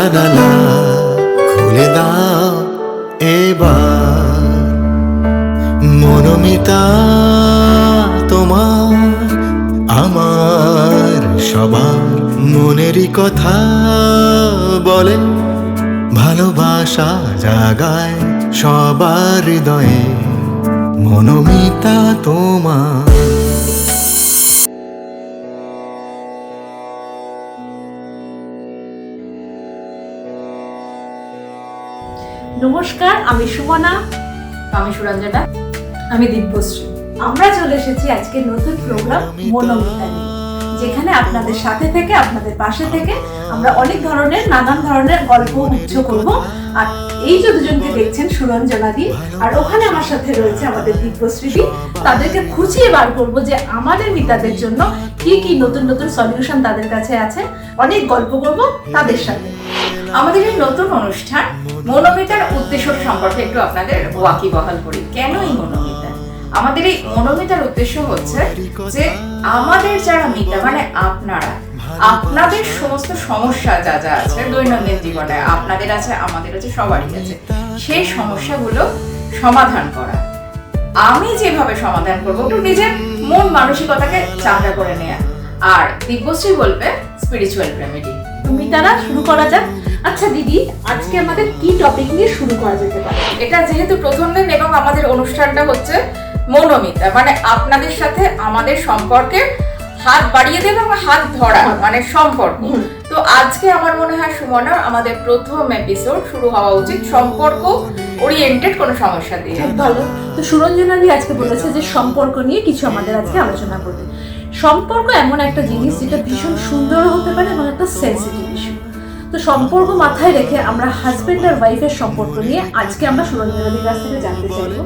জানালা খুলে দাও এবার, মনোমিতা তোমার আমার সবার মনেরই কথা বলে, ভালোবাসা জাগায় সবার হৃদয়ে, মনোমিতা তোমার। নমস্কার, আমি সুমনা, আমি সুরঞ্জনা, আমি দিব্যশ্রী। আমরা চলে এসেছি আজকে নতুন প্রোগ্রাম মনোমিতা নিয়ে, যেখানে আপনাদের সাথে থেকে, আপনাদের পাশে থেকে আমরা অনেক ধরনের নানান ধরনের গল্প উচ্চ করব। আর এই যে দুজনকে দেখছেন, সুরঞ্জনা দি আর ওখানে আমার সাথে রয়েছে আমাদের দিব্যশ্রী দি, তাদেরকে খুঁজিয়ে বার করব যে আমাদের মিতাদের জন্য কি কি নতুন নতুন সলিউশন তাদের কাছে আছে। অনেক গল্প করব তাদের সাথে। আমাদের এই নতুন অনুষ্ঠান মনোমিতার উদ্দেশ্য সম্পর্কে একটু আপনাদের ওয়াকিবহাল করি। কেন এই মনোমিতা? আমাদের এই মনোমিতার উদ্দেশ্য হচ্ছে যে আমাদের যারা মিতা মানে আপনারা, আপনাদের সমস্ত সমস্যা যা যা আছে দৈনন্দিন জীবনে, আপনাদের আছে, আমাদের আছে, সবারই আছে, সেই সমস্যাগুলো সমাধান করা। আমি যেভাবে সমাধান করবো একটু নিজের মন মানসিকতাকে চাঙ্গা করে নেয়া, আর দিব্যশ্রী বলবে স্পিরিচুয়াল রেমেডি। মিতারা, শুরু করা যাক। আচ্ছা দিদি, আজকে আমাদের কি টপিক নিয়ে শুরু করা যেতে পারে? এটা যেহেতু প্রথম দিন এবং আমাদের অনুষ্ঠানটা হচ্ছে মনোমিতা, মানে আপনাদের সাথে আমাদের সম্পর্কে হাত বাড়িয়ে দেবে এবং হাত ধরা, মানে সম্পর্ক। তো আজকে আমার মনে হয় সুমনা, আমাদের প্রথম এপিসোড শুরু হওয়া উচিত সম্পর্ক ওরিয়েন্টেড কোনো সমস্যা দিয়ে। ভালো। তো সুরঞ্জনা দি আজকে বলেছে যে সম্পর্ক নিয়ে কিছু আমাদের আজকে আলোচনা করবে। সম্পর্ক এমন একটা জিনিস যেটা ভীষণ সুন্দর হতে পারে এবং একটা সেন্সিটিভ ইস্যু। তো সম্পর্ক মাথায় রেখে আমরা হাজবেন্ড আর ওয়াইফের সম্পর্ক নিয়ে আজকে আমরা সুরঞ্জনা দির কাছ থেকে জানতে চাইবো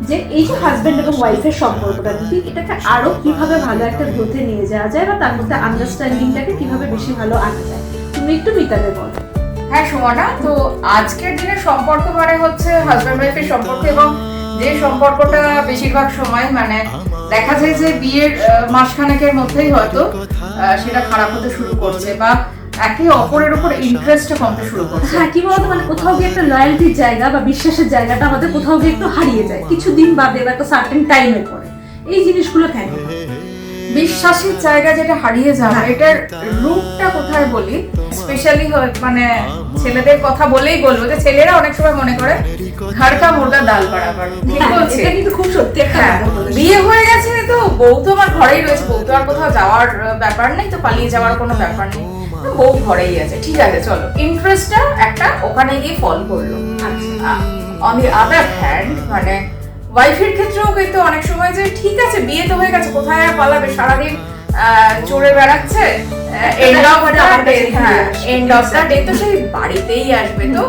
যে এই যে হাজবেন্ড এবং ওয়াইফের সম্পর্কটা, দিদি এটাকে আরো কিভাবে ভালো একটা গ্রোথে নিয়ে যাওয়া যায় বা তার মধ্যে আন্ডারস্ট্যান্ডিংটাকে কিভাবে বেশি ভালো আনা যায়, তুমি একটু মিতাদের বলো। হ্যাঁ সুমনা, তো আজকের দিনে সম্পর্ক মানে হচ্ছে হাজব্যান্ড ওয়াইফের সম্পর্ক, এবং যে সম্পর্কটা বেশিরভাগ সময় মানে দেখা যায় যে বিয়ের মাসখানেকের মধ্যেই হয়তো সেটা খারাপ হতে শুরু করছে বা একে অপরের উপর ইন্টারেস্টটা কমতে শুরু করছে। হ্যাঁ, কি বলতো, মানে কোথাও গিয়ে একটা লয়্যালটির জায়গা বা বিশ্বাসের জায়গাটা আমাদের কোথাও গিয়ে একটু হারিয়ে যায় কিছুদিন বাদে বা একটা সার্টেন টাইমের পরে। এই জিনিসগুলো কেন? বিশ্বাসের জায়গা যেটা হারিয়ে যাবে, এটার রূপটা কোথায় বলি, স্পেশালি মানে ছেলেদের কথা বলেই বলবো যে ছেলেরা অনেক সময় মনে করে ঘর কা মুর্গা ডাল বরাবর। ঠিক বলছি, এটা কিন্তু খুব সত্যি একটা কথা বলেছো। বিয়ে হয়ে গেছে তো বউ তো আমার ঘরেই রয়েছে, বউ তো আর কোথাও যাওয়ার ব্যাপার নেই, তো পালিয়ে যাওয়ার কোনো ব্যাপার নেই, বউ ঘরেই আছে, ঠিক আছে চলো, ইন্টারেস্টটা একটা ওখানে গিয়ে ফল করলো। অন দি আদার হ্যান্ড মানে ওয়াইফের ক্ষেত্রেও কিন্তু অনেক সময় যে ঠিক আছে বিয়ে তো হয়ে গেছে, কোথায় আর পালাবে, সারাদিন চড়ে বেড়াচ্ছে, এন্ড অফ দ্য ডে তো সেই বাড়িতেই আসবে। তো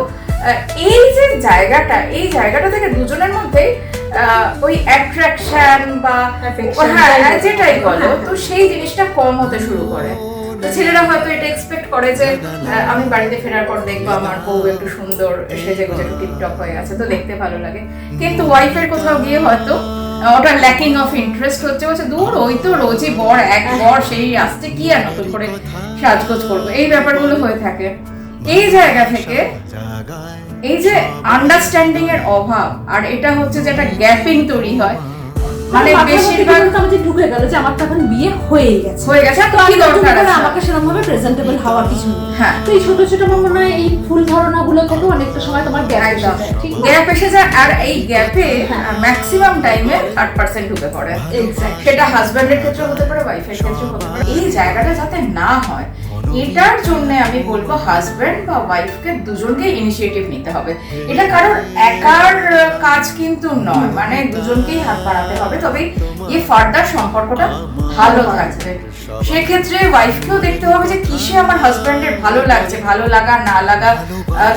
এই যে জায়গাটা, এই জায়গাটা থেকে দুজনের মধ্যে ওই অ্যাট্রাকশন বা যেটাই বলো, তো সেই জিনিসটা কম হতে শুরু করে। তো ছেলেরা হয়তো এটা এক্সপেক্ট করে যে আমি বাড়িতে ফেরার পর দেখবো আমার বউ একটু সুন্দর সেজে গুজে একটু টিপটপ হয়ে আছে, তো দেখতে ভালো লাগে। কিন্তু ওয়াইফের কোথাও গিয়ে হয়তো ওটা ল্যাকিং অফ ইন্টারেস্ট হচ্ছে, বলছে দূর ওই তো রোজই বর এক বর, সেই আসতে কি আর নতুন করে সাজগোজ করবো, এই ব্যাপারগুলো হয়ে থাকে। এই জায়গা থেকে এই যে আন্ডারস্ট্যান্ডিং এর অভাব, আর এটা হচ্ছে যে একটা গ্যাপিং তৈরি হয়, মানে বেশিরভাগ আমাদের ঢুকে গেল যে আমার তো এখন বিয়ে হয়ে গেছে, তো কি দরকার আছে, আমাকে সেরকম ভাবে প্রেজেন্টেবল হওয়া কিছু নেই। হ্যাঁ, তো এই ছোট ছোট মনে হয় এই ফুল ধারণাগুলো থেকে অনেকটা সময় তোমার গ্যাপ এসে যায়, আর এই গ্যাপে ম্যাক্সিমাম টাইমে থার্ড পারসন ঢুকে পড়ে। সেটা হাজব্যান্ডের ক্ষেত্রে হতে পারে, ওয়াইফের ক্ষেত্রে হতে পারে। এই জায়গাটা যাতে না হয়, এটার জন্য আমি বলবো হাজব্যান্ড বা ওয়াইফকে দুজনকে ইনিশিয়েটিভ নিতে হবে। এটা কারোর একার কাজ কিন্তু নয়, মানে দুজনকেই হাত বাড়াতে হবে, তবে এই ফার্দার সম্পর্কটা ভালো থাকবে। সেক্ষেত্রে ওয়াইফকেও দেখতে হবে যে কিসে আমার হাজব্যান্ডের ভালো লাগছে, ভালো লাগা না লাগা,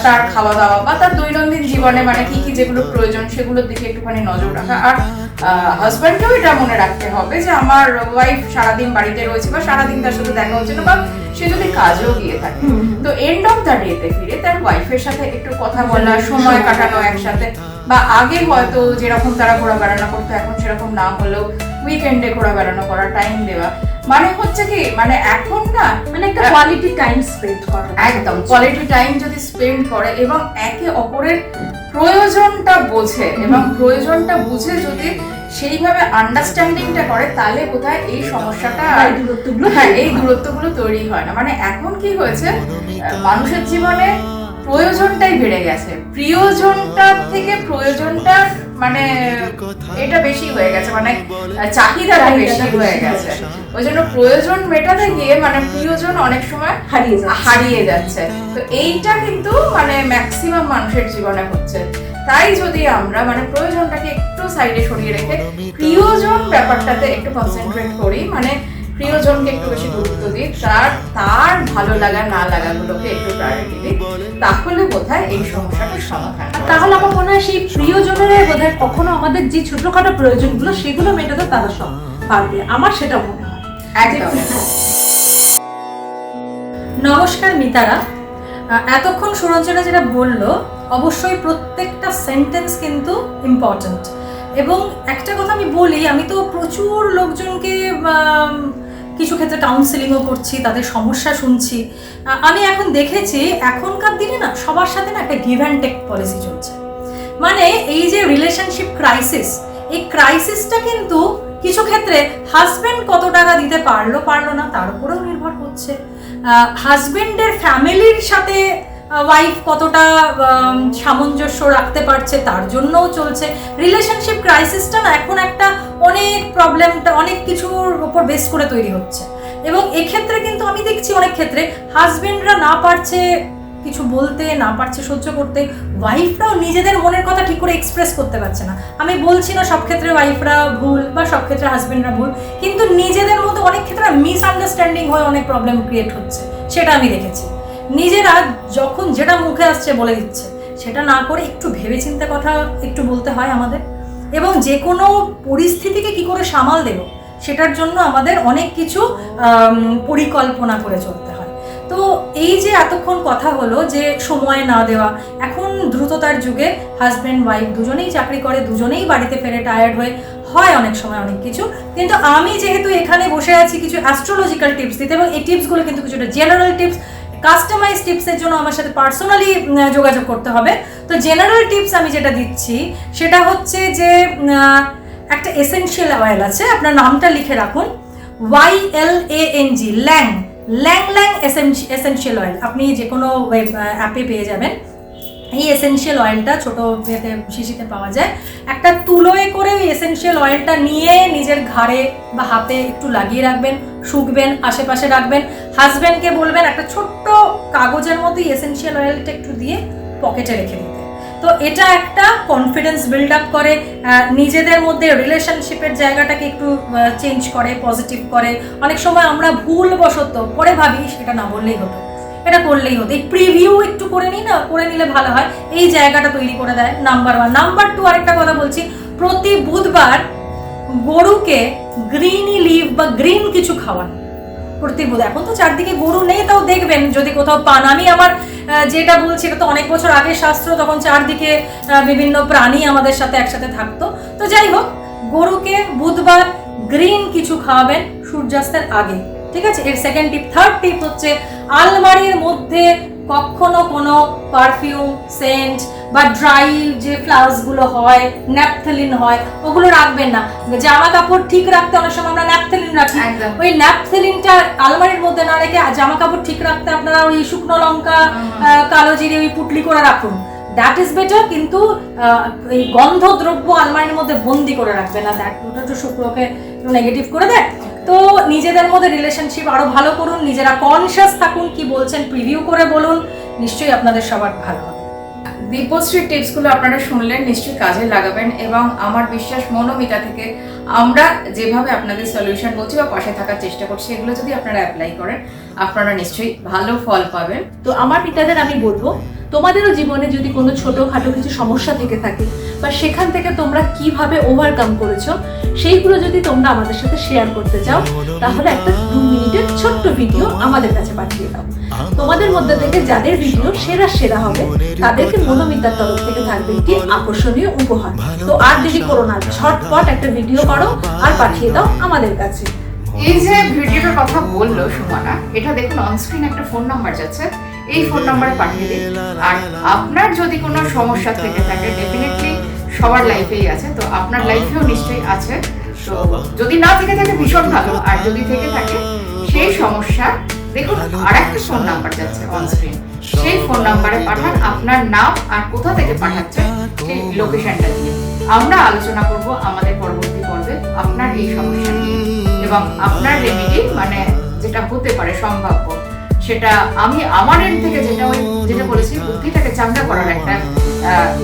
তার খাওয়া দাওয়া বা তার দৈনন্দিন জীবনে মানে কি কি যেগুলো প্রয়োজন সেগুলোর দিকে একটুখানি নজর রাখা। আর হাজব্যান্ডকেও এটা মনে রাখতে হবে যে আমার ওয়াইফ সারাদিন বাড়িতে রয়েছে বা সারাদিন তার সাথে দেখা হচ্ছে না, বা সে যদি কাজেও গিয়ে থাকে, তো এন্ড অফ দ্য ডেতে ফিরে তার ওয়াইফের সাথে একটু কথা বলা, সময় কাটানো একসাথে, বা আগে হয়তো যেরকম তারা ঘোরা বেড়ানো করতো এখন সেরকম না হলেও উইকেন্ডে ঘোরা বেড়ানো করা, টাইম দেওয়া, মানে হচ্ছে কি, মানে এখন না মানে একটা কোয়ালিটি টাইম স্পেন্ড করা, একদম কোয়ালিটি টাইম যদি স্পেন্ড করে এবং একে অপরের প্রয়োজনটা বোঝে এবং প্রয়োজনটা বুঝে যদি সেইভাবে আন্ডারস্ট্যান্ডিংটা করে, তাহলে বোধহয় এই সমস্যাটা আর এই দূরত্বগুলো তৈরি হয় না। মানে এখন কি হয়েছে, মানুষের জীবনে প্রয়োজনটাই বেড়ে গেছে, প্রিয়জনটা থেকে প্রয়োজনটা মানে এটা বেশি হয়ে গেছে, মানে চাহিদাটা বেশি হয়ে গেছে। ওই জন্য প্রয়োজন মেটাতে গিয়ে মানে প্রিয়জন অনেক সময় হারিয়ে যাচ্ছে। তো এইটা কিন্তু মানে ম্যাক্সিমাম মানুষের জীবনে হচ্ছে। তাই যদি আমরা মানে প্রয়োজনটাকে একটু সাইডে সরিয়ে রেখে প্রিয়জন ব্যাপারটাতে একটু কনসেন্ট্রেট করি, মানে প্রিয়জনকে একটু বেশি গুরুত্ব দিই, তার ভালো লাগা না লাগাগুলোকে একটু প্রায়োরিটি দিই, তাহলে বোধহয় এই সমস্যাটার সমাধান। তাহলে আমার মনে হয় সেই প্রিয়জনের বোধহয় কখনো আমাদের যে ছোটখাটো প্রয়োজনগুলো সেগুলো মেটাতে তারা সব পারবে, আমার সেটা মনে হয়। একদম। নমস্কার মিতারা, এতক্ষণ সুরঞ্জনা যেটা বললো অবশ্যই প্রত্যেকটা সেন্টেন্স কিন্তু ইম্পর্ট্যান্ট। এবং একটা কথা আমি বলি, আমি তো প্রচুর লোকজনকে কিছু ক্ষেত্রে কাউন্সেলিংও করছি, তাদের সমস্যা শুনছি। আমি এখন দেখেছি এখনকার দিনে না সবার সাথে না একটা গিভ অ্যান্ড টেক পলিসি চলছে। মানে এই যে রিলেশনশিপ ক্রাইসিস, এই ক্রাইসিসটা কিন্তু কিছু ক্ষেত্রে হাজব্যান্ড কত টাকা দিতে পারলো না তার উপরেও নির্ভর করছে। হাজব্যান্ডের ফ্যামিলির সাথে ওয়াইফ কতটা সামঞ্জস্য রাখতে পারছে তার জন্যও চলছে। রিলেশনশিপ ক্রাইসিসটা না এখন একটা অনেক প্রবলেমটা অনেক কিছুর উপর বেস করে তৈরি হচ্ছে। এবং এক্ষেত্রে কিন্তু আমি দেখছি অনেক ক্ষেত্রে হাজব্যান্ডরা না পারছে কিছু বলতে, না পারছে সহ্য করতে, ওয়াইফরাও নিজেদের মনের কথা ঠিক করে এক্সপ্রেস করতে পারছে না। আমি বলছি না সব ক্ষেত্রে ওয়াইফরা ভুল বা সব ক্ষেত্রে হাজব্যান্ডরা ভুল, কিন্তু নিজেদের মধ্যে অনেক ক্ষেত্রে মিসআন্ডারস্ট্যান্ডিং হয়ে অনেক প্রবলেম ক্রিয়েট হচ্ছে, সেটা আমি দেখেছি। নিজেরা যখন যেটা মুখে আসছে বলে দিচ্ছে, সেটা না করে একটু ভেবেচিন্তে কথা একটু বলতে হয় আমাদের। এবং যে কোনো পরিস্থিতিকে কি করে সামাল দেব সেটার জন্য আমাদের অনেক কিছু পরিকল্পনা করে চলতে হয়। তো এই যে এতক্ষণ কথা হলো যে সময় না দেওয়া, এখন দ্রুততার যুগে হাজব্যান্ড ওয়াইফ দুজনেই চাকরি করে, দুজনেই বাড়িতে ফেরে টায়ার্ড হয়ে হয় অনেক সময় অনেক কিছু। কিন্তু আমি যেহেতু এখানে বসে আছি কিছু অ্যাস্ট্রোলজিক্যাল টিপস দিতে, এবং এই টিপসগুলো কিন্তু কিছুটা জেনারেল টিপস, কাস্টমাইজ টিপসের জন্য আমার সাথে পার্সোনালি যোগাযোগ করতে হবে। তো জেনারেল টিপস আমি যেটা দিচ্ছি সেটা হচ্ছে যে একটা এসেনশিয়াল অয়েল আছে, আপনার নামটা লিখে রাখুন, YLANG, ল্যাং ল্যাং ল্যাং এসেনশিয়াল অয়েল। আপনি যে কোনো অ্যাপে পেয়ে যাবেন। এই এসেনশিয়াল অয়েলটা ছোটো শিশিতে পাওয়া যায়। একটা তুলোয় করে ওই এসেনশিয়াল অয়েলটা নিয়ে নিজের ঘাড়ে বা হাতে একটু লাগিয়ে রাখবেন, শুকবেন, আশেপাশে রাখবেন। হাজব্যান্ডকে বলবেন একটা ছোট্ট কাগজের মধ্যে এসেনশিয়াল অয়েলটা একটু দিয়ে পকেটে রেখে দিতে। তো এটা একটা কনফিডেন্স বিল্ড আপ করে, নিজেদের মধ্যে রিলেশনশিপের জায়গাটাকে একটু চেঞ্জ করে, পজিটিভ করে। অনেক সময় আমরা ভুলবশত পরে ভাবি সেটা না বললেই হতো, এটা করলেই হতো, এই প্রিভিউ একটু করে নিলে ভালো হয়, এই জায়গাটা তৈরি করে দেয়। নাম্বার 1। নাম্বার 2, আরেকটা কথা বলছি, প্রতি বুধবার গরুকে গ্রিনি লিভ বা গ্রিন কিছু খাওয়ান প্রতি বুধ। এখন তো চারদিকে গরু নেই, তাও দেখবেন যদি কোথাও পান। আমি আমার যেটা বলছি এটা তো অনেক বছর আগে শাস্ত্র, তখন চারদিকে বিভিন্ন প্রাণী আমাদের সাথে একসাথে থাকতো। তো যাই হোক, গরুকে বুধবার গ্রিন কিছু খাওয়াবেন সূর্যাস্তের আগে, ঠিক আছে? এর সেকেন্ড টিপ। থার্ড টিপ হচ্ছে আলমারির মধ্যে কখনো কোনো পারফিউম, সেন্ট বা ড্রাই যে ফ্লাওয়ার্সগুলো হয়, ন্যাপথলিন হয়, ওগুলো রাখবেন না। জামা কাপড় ঠিক রাখতে অনেক সময় আমরা ন্যাপথলিন রাখি, ওই ন্যাপথলিনটা আলমারির মধ্যে না রেখে জামা কাপড় ঠিক রাখতে আপনারা ওই শুকনো লঙ্কা, কালো জিরে ওই পুটলি করে রাখুন, দ্যাট ইজ বেটার। কিন্তু এই গন্ধ দ্রব্য আলমারির মধ্যে বন্দি করে রাখবে না, দ্যাট ওটা একটু শুক্রকে নেগেটিভ করে দেয়। তো নিজেদের মধ্যে রিলেশনশিপ আরো ভালো করুন, নিজেরা কনসিয়াস থাকুন, কি বলছেন প্রিভিউ করে বলুন, নিশ্চয়ই আপনাদের সবার ভালো হবে। দীপশ্রীর টিপসগুলো আপনারা শুনলেন, নিশ্চয়ই কাজে লাগাবেন। এবং আমার বিশ্বাস মনোমিতা থেকে আমরা যেভাবে আপনাদের সলিউশন বলছি বা পাশে থাকার চেষ্টা করছি, এগুলো যদি আপনারা অ্যাপ্লাই করেন আপনারা নিশ্চয়ই ভালো ফল পাবেন। তো আমার পিতাদের আমি বলবো, তোমাদেরও জীবনে যদি কোনো ছোটোখাটো কিছু সমস্যা থেকে থাকে বা সেখান থেকে তোমরা কিভাবে ওভারকাম করেছো সেইগুলো যদি তোমরা আমাদের সাথে শেয়ার করতে চাও, তাহলে একটা 2 মিনিটের ছোট্ট ভিডিও আমাদের কাছে পাঠিয়ে দাও। তোমাদের মধ্যে থেকে যাদের ভিডিও সেরা হবে তাদেরকে মনোমিতার তরফ থেকে থাকবে একটি আকর্ষণীয় উপহার। তো আর দেরি করো না, ঝটপট একটা ভিডিও করো আর পাঠিয়ে দাও আমাদের কাছে। এই যে ভিডিওটার কথা বললো সুমানা, এটা দেখুন অন স্ক্রিন একটা ফোন নাম্বার যাচ্ছে, এই ফোন নাম্বারে পাঠিয়ে দিন। আর আপনার যদি কোনো সমস্যা থেকে থাকে, ডেফিনেটলি সবার লাইফেই আছে, তো আপনার লাইফেও নিশ্চয়ই আছে। তো যদি না থেকে থাকে ভীষণ ভালো, আর যদি থেকে থাকে সেই সমস্যা, দেখুন আর একটা ফোন নাম্বার যাচ্ছে অন স্ক্রিন, সেই ফোন নাম্বারে পাঠান আপনার নাম আর কোথা থেকে পাঠাচ্ছে সেই লোকেশনটা দিয়ে। আমরা আলোচনা করব আমাদের পরবর্তী পর্বে আপনার এই সমস্যা নিয়ে, এবং আপনার রেমেডি মানে যেটা হতে পারে সম্ভাব্য, সেটা আমি আমার এন্ড থেকে যেটা বলেছি, বুদ্ধিটাকে চাঙ্গা করার একটা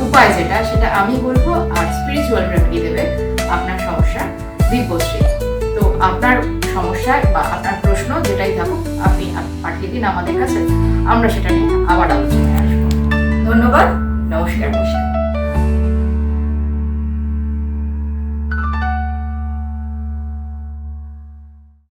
উপায় যেটা, সেটা আমি বলবো, আর স্পিরিচুয়াল রেমেডি দেবে আপনার সমস্যা দিব্যশ্রী। তো আপনার সমস্যা বা আপনার প্রশ্ন যেটাই থাকুক আপনি পাঠিয়ে দিন আমাদের কাছে, আমরা সেটা নিয়ে আবার আলোচনায় আসবো। ধন্যবাদ, নমস্কার।